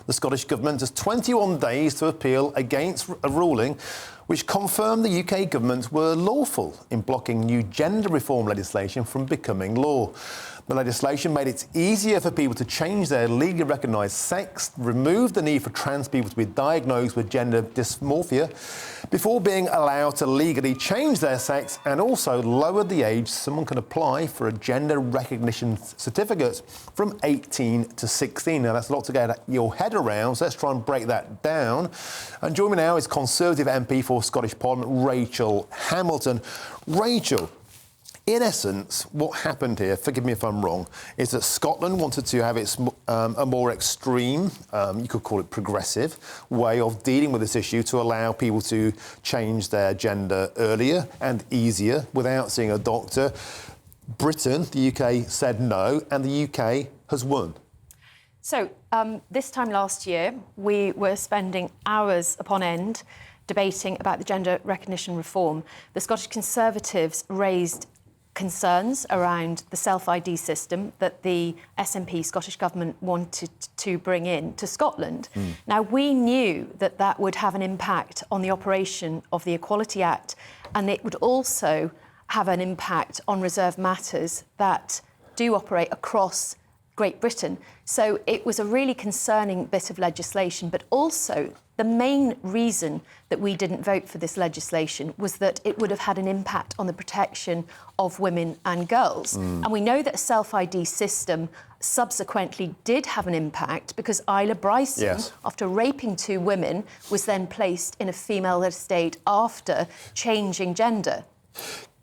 The Scottish Government has 21 days to appeal against a ruling which confirmed the UK Government were lawful in blocking new gender reform legislation from becoming law. The legislation made it easier for people to change their legally recognised sex, removed the need for trans people to be diagnosed with gender dysmorphia before being allowed to legally change their sex, and also lowered the age someone can apply for a gender recognition certificate from 18 to 16. Now, that's a lot to get your head around, so let's try and break that down. And joining me now is Conservative MP for Scottish Parliament, Rachel Hamilton. Rachel, in essence, what happened here, forgive me if I'm wrong, is that Scotland wanted to have its a more extreme, you could call it progressive, way of dealing with this issue to allow people to change their gender earlier and easier without seeing a doctor. Britain, the UK, said no, and the UK has won. So, this time last year, we were spending hours upon end debating about the gender recognition reform. The Scottish Conservatives raised concerns around the self-ID system that the SNP, Scottish Government, wanted to bring in to Scotland. Now, we knew that that would have an impact on the operation of the Equality Act, and it would also have an impact on reserved matters that do operate across Great Britain. So it was a really concerning bit of legislation, but also the main reason that we didn't vote for this legislation was that it would have had an impact on the protection of women and girls. And we know that a self-ID system subsequently did have an impact because Isla Bryson, after raping 2 women, was then placed in a female state after changing gender.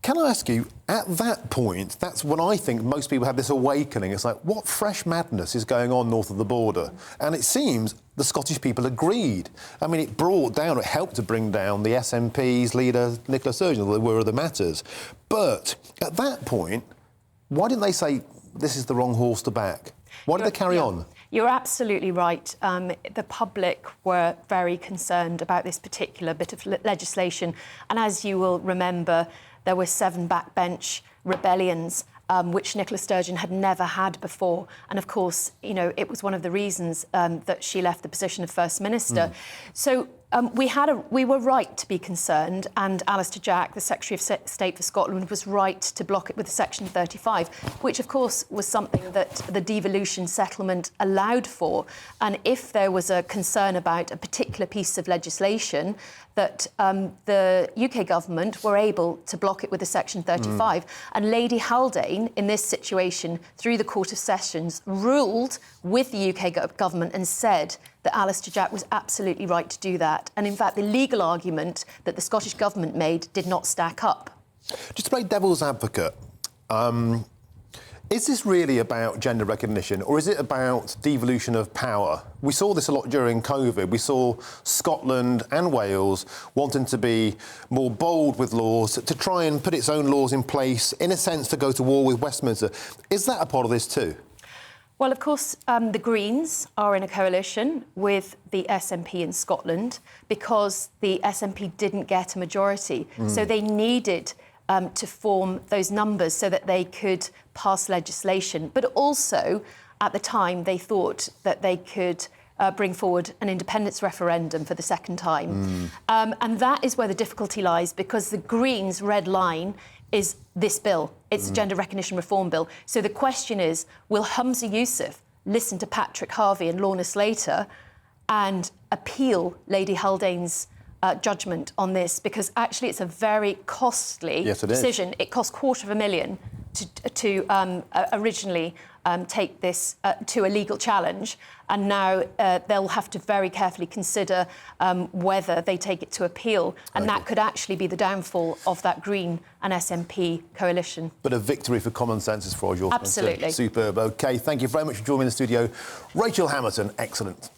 Can I ask you, at that point, that's when I think most people have this awakening. It's like, what fresh madness is going on north of the border? And it seems the Scottish people agreed. I mean, it helped to bring down the SNP's leader, Nicola Sturgeon, the were of the matters. But at that point, why didn't they say, this is the wrong horse to back? Why did they carry on? You're absolutely right. The public were very concerned about this particular bit of legislation. And as you will remember, there were 7 backbench rebellions, which Nicola Sturgeon had never had before. And of course, you know, it was one of the reasons that she left the position of First Minister. So we were right to be concerned, and Alistair Jack, the Secretary of State for Scotland, was right to block it with Section 35, which of course was something that the devolution settlement allowed for. And if there was a concern about a particular piece of legislation, that the UK government were able to block it with a Section 35. And Lady Haldane, in this situation, through the Court of Sessions, ruled with the UK government and said that Alistair Jack was absolutely right to do that. And in fact, the legal argument that the Scottish Government made did not stack up. Just to play devil's advocate, is this really about gender recognition, or is it about devolution of power? We saw this a lot during COVID. We saw Scotland and Wales wanting to be more bold with laws, to try and put its own laws in place, in a sense, to go to war with Westminster. Is that a part of this too? Well, of course, the Greens are in a coalition with the SNP in Scotland because the SNP didn't get a majority. So they needed to form those numbers so that they could pass legislation. But also, at the time, they thought that they could bring forward an independence referendum for the second time. And that is where the difficulty lies, because the Greens' red line is this bill. It's a gender recognition reform bill. So the question is, will Humza Yousaf listen to Patrick Harvey and Lorna Slater and appeal Lady Haldane's judgment on this? Because actually it's a very costly decision. It cost $250,000 to originally take this to a legal challenge, and now they'll have to very carefully consider whether they take it to appeal, and that could actually be the downfall of that Green and SNP coalition. But a victory for common sense as far as you're concerned. Absolutely. Superb. OK, thank you very much for joining me in the studio. Rachel Hamilton, excellent.